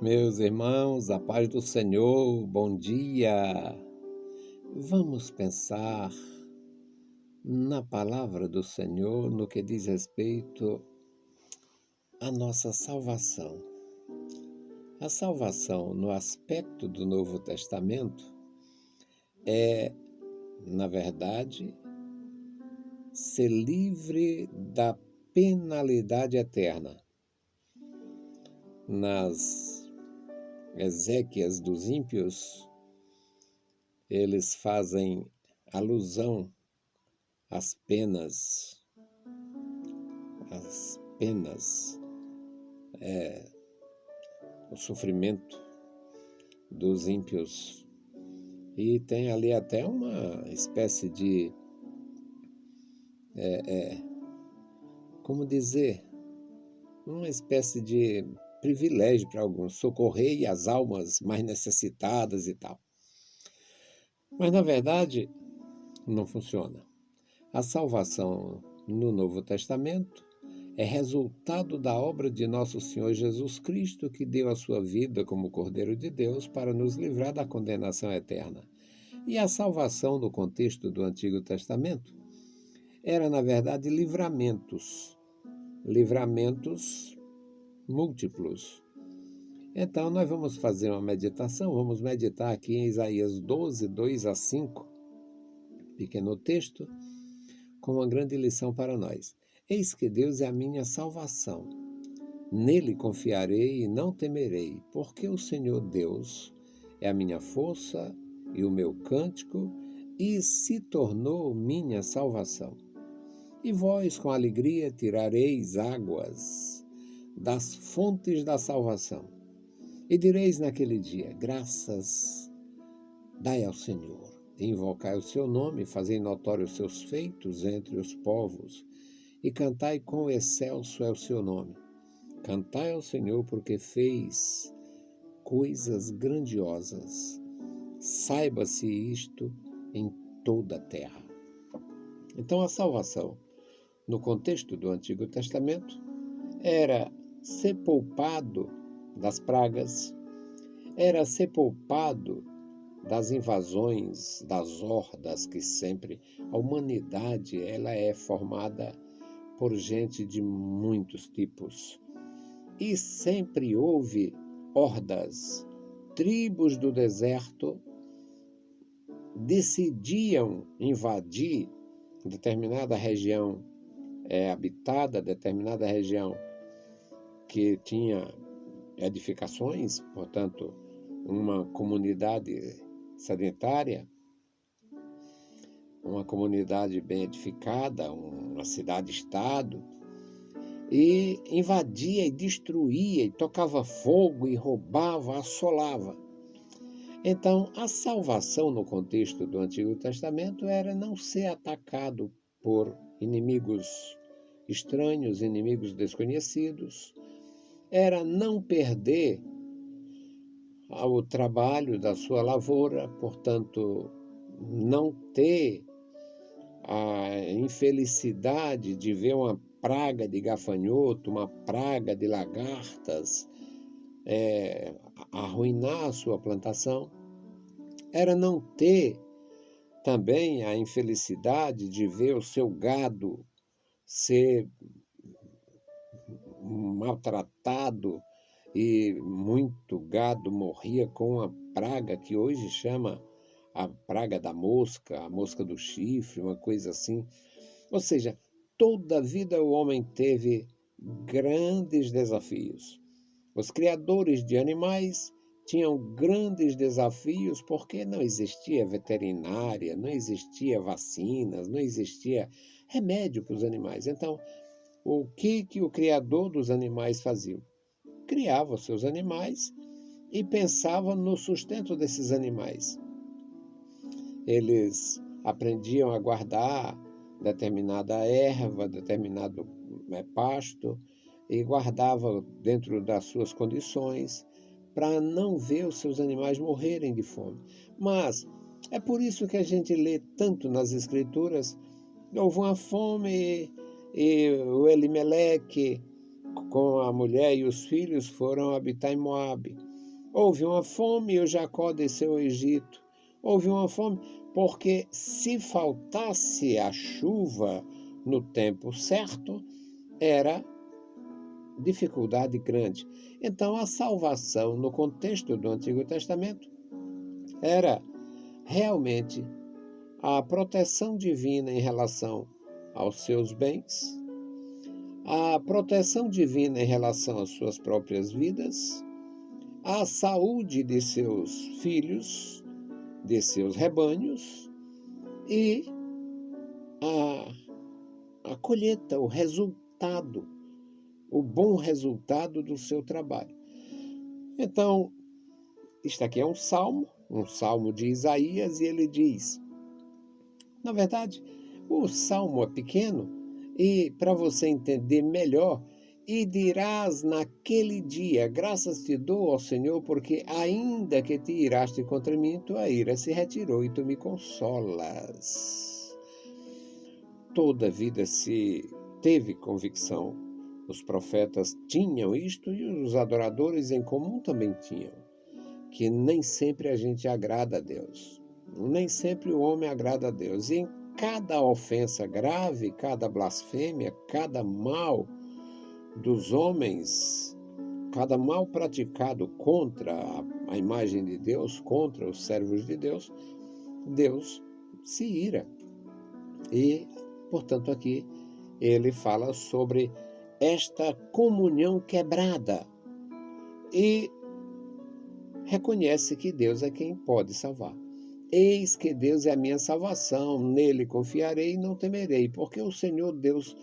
Meus irmãos, a paz do Senhor, bom dia. Vamos pensar na palavra do Senhor no que diz respeito à nossa salvação. A salvação, no aspecto do Novo Testamento, é, na verdade, ser livre da penalidade eterna. Nas exéquias dos ímpios, eles fazem alusão às penas, o sofrimento dos ímpios. E tem ali até uma espécie de, como dizer, uma espécie de privilégio para alguns, socorrer as almas mais necessitadas e tal. Mas, na verdade, não funciona. A salvação no Novo Testamento é resultado da obra de nosso Senhor Jesus Cristo, que deu a sua vida como Cordeiro de Deus para nos livrar da condenação eterna. E a salvação, no contexto do Antigo Testamento, era, na verdade, livramentos múltiplos. Então, nós vamos fazer uma meditação, vamos meditar aqui em Isaías 12, 2 a 5, pequeno texto, com uma grande lição para nós. Eis que Deus é a minha salvação. Nele confiarei e não temerei, porque o Senhor Deus é a minha força e o meu cântico, e se tornou minha salvação. E vós, com alegria, tirareis águas das fontes da salvação. E direis naquele dia, graças dai ao Senhor. Invocai o seu nome, fazei notório os seus feitos entre os povos, e cantai quão excelso é o seu nome. Cantai ao Senhor, porque fez coisas grandiosas. Saiba-se isto em toda a terra. Então, a salvação, no contexto do Antigo Testamento, era ser poupado das pragas, era ser poupado das invasões, das hordas que sempre a humanidade ela é formada por gente de muitos tipos. E sempre houve hordas, tribos do deserto decidiam invadir determinada região habitada, determinada região que tinha edificações, portanto, uma comunidade sedentária, uma comunidade bem edificada, uma cidade-estado, e invadia e destruía, e tocava fogo, e roubava, assolava. Então, a salvação no contexto do Antigo Testamento era não ser atacado por inimigos estranhos, inimigos desconhecidos, era não perder o trabalho da sua lavoura, portanto, não ter a infelicidade de ver uma praga de gafanhoto, uma praga de lagartas, arruinar a sua plantação, era não ter também a infelicidade de ver o seu gado ser maltratado e muito gado morria com a praga que hoje chama a praga da mosca, a mosca do chifre, uma coisa assim. Ou seja, toda a vida o homem teve grandes desafios. Os criadores de animais tinham grandes desafios porque não existia veterinária, não existia vacinas, não existia remédio para os animais. Então, o que o criador dos animais fazia? Criava os seus animais e pensava no sustento desses animais. Eles aprendiam a guardar determinada erva, determinado pasto, e guardava dentro das suas condições para não ver os seus animais morrerem de fome. Mas é por isso que a gente lê tanto nas Escrituras, houve uma fome e o Elimeleque, com a mulher e os filhos, foram habitar em Moabe. Houve uma fome e o Jacó desceu ao Egito. Houve uma fome porque se faltasse a chuva no tempo certo, era dificuldade grande. Então, a salvação, no contexto do Antigo Testamento, era realmente a proteção divina em relação aos seus bens, a proteção divina em relação às suas próprias vidas, a saúde de seus filhos, de seus rebanhos e a colheita, o resultado, o bom resultado do seu trabalho. Então, isto aqui é um salmo de Isaías, e ele diz, na verdade, o salmo é pequeno, e para você entender melhor, e dirás naquele dia, graças te dou ao Senhor, porque ainda que te iraste contra mim, tua ira se retirou e tu me consolas. Toda a vida se teve convicção. Os profetas tinham isto e os adoradores em comum também tinham, que nem sempre a gente agrada a Deus. Nem sempre o homem agrada a Deus. E em cada ofensa grave, cada blasfêmia, cada mal dos homens, cada mal praticado contra a imagem de Deus, contra os servos de Deus, Deus se ira. E, portanto, aqui ele fala sobre esta comunhão quebrada e reconhece que Deus é quem pode salvar. Eis que Deus é a minha salvação, nele confiarei e não temerei, porque o Senhor Deus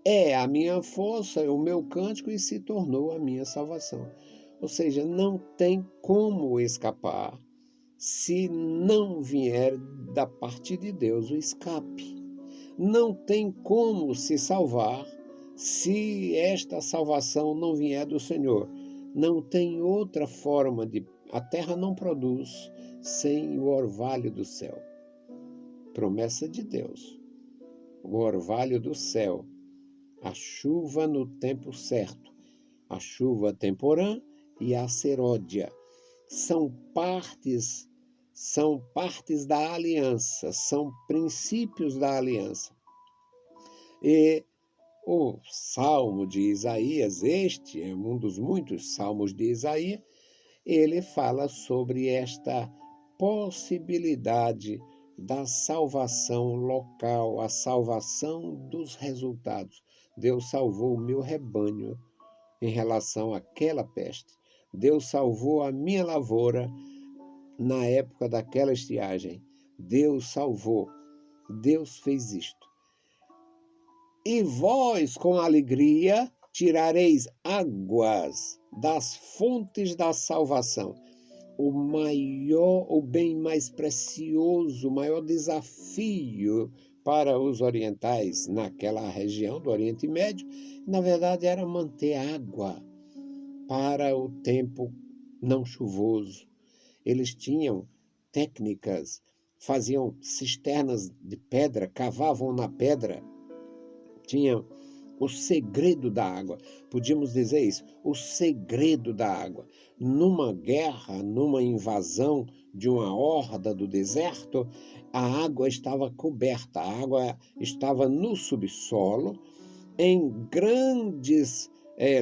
é a minha força, o meu cântico, e se tornou a minha salvação. Ou seja, não tem como escapar se não vier da parte de Deus o escape. Não tem como se salvar se esta salvação não vier do Senhor. Não tem outra forma de... A terra não produz sem o orvalho do céu. Promessa de Deus. O orvalho do céu. A chuva no tempo certo. A chuva temporã e a seródia. São partes da aliança, são princípios da aliança. E o Salmo de Isaías, este é um dos muitos salmos de Isaías, ele fala sobre esta possibilidade da salvação local, a salvação dos resultados. Deus salvou o meu rebanho em relação àquela peste. Deus salvou a minha lavoura na época daquela estiagem. Deus salvou. Deus fez isto. E vós, com alegria, tirareis águas das fontes da salvação. O bem mais precioso, o maior desafio para os orientais naquela região do Oriente Médio, na verdade, era manter água para o tempo não chuvoso. Eles tinham técnicas, faziam cisternas de pedra, cavavam na pedra, tinham o segredo da água. Podíamos dizer isso, o segredo da água. Numa guerra, numa invasão de uma horda do deserto, a água estava coberta, a água estava no subsolo, em grandes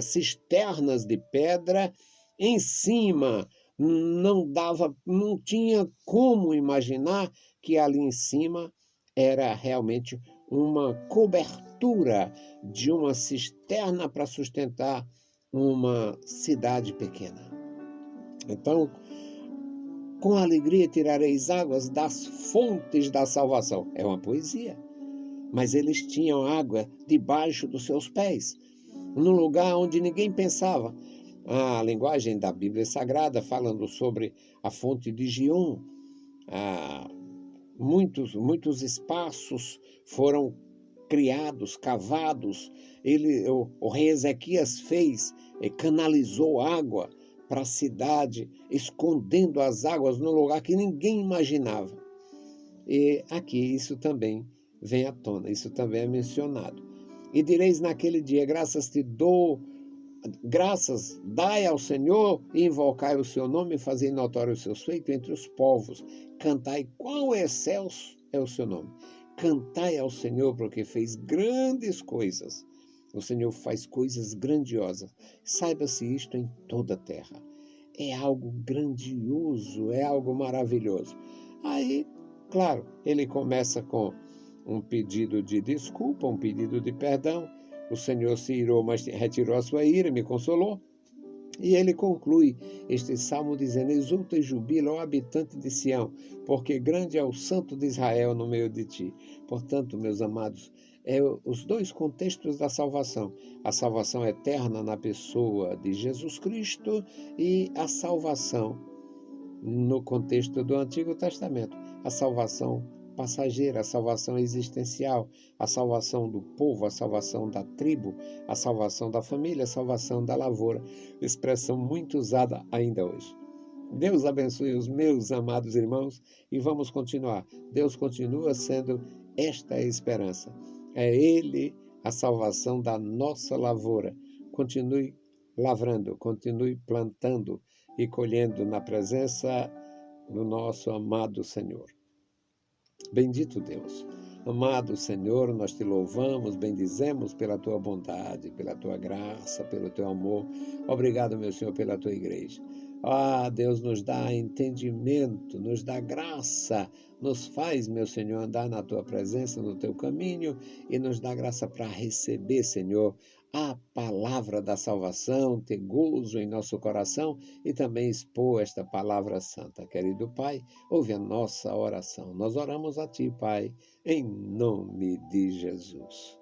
cisternas de pedra, em cima. Não tinha como imaginar que ali em cima era realmente uma cobertura de uma cisterna para sustentar uma cidade pequena. Então, com alegria tirareis águas das fontes da salvação. É uma poesia. Mas eles tinham água debaixo dos seus pés, num lugar onde ninguém pensava. A linguagem da Bíblia Sagrada, falando sobre a fonte de Gion, muitos espaços foram criados, cavados. O rei Ezequias canalizou água para a cidade, escondendo as águas num lugar que ninguém imaginava. E aqui isso também vem à tona, isso também é mencionado. E direis naquele dia, graças te dou, graças dai ao Senhor, invocai o seu nome e fazei notório os seus feitos entre os povos. Cantai quão excelso é o seu nome. Cantai ao Senhor, porque fez grandes coisas. O Senhor faz coisas grandiosas. Saiba-se isto em toda a terra. É algo grandioso, é algo maravilhoso. Aí, claro, ele começa com um pedido de desculpa, um pedido de perdão. O Senhor se irou, mas retirou a sua ira e me consolou. E ele conclui este salmo dizendo: exulta e jubila, ó habitante de Sião, porque grande é o Santo de Israel no meio de ti. Portanto, meus amados, os dois contextos da salvação: a salvação eterna na pessoa de Jesus Cristo e a salvação no contexto do Antigo Testamento, a salvação passageira, a salvação existencial, a salvação do povo, a salvação da tribo, a salvação da família, a salvação da lavoura, expressão muito usada ainda hoje. Deus abençoe os meus amados irmãos e vamos continuar. Deus continua sendo esta a esperança. É Ele a salvação da nossa lavoura. Continue lavrando, continue plantando e colhendo na presença do nosso amado Senhor. Bendito Deus. Amado Senhor, nós te louvamos, bendizemos pela tua bondade, pela tua graça, pelo teu amor. Obrigado, meu Senhor, pela tua igreja. Ah, Deus nos dá entendimento, nos dá graça, nos faz, meu Senhor, andar na tua presença, no teu caminho e nos dá graça para receber, Senhor, a palavra da salvação, ter gozo em nosso coração e também expor esta palavra santa. Querido Pai, ouve a nossa oração. Nós oramos a Ti, Pai, em nome de Jesus.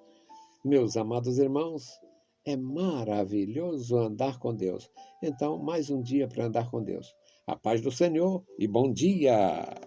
Meus amados irmãos, é maravilhoso andar com Deus. Então, mais um dia para andar com Deus. A paz do Senhor e bom dia!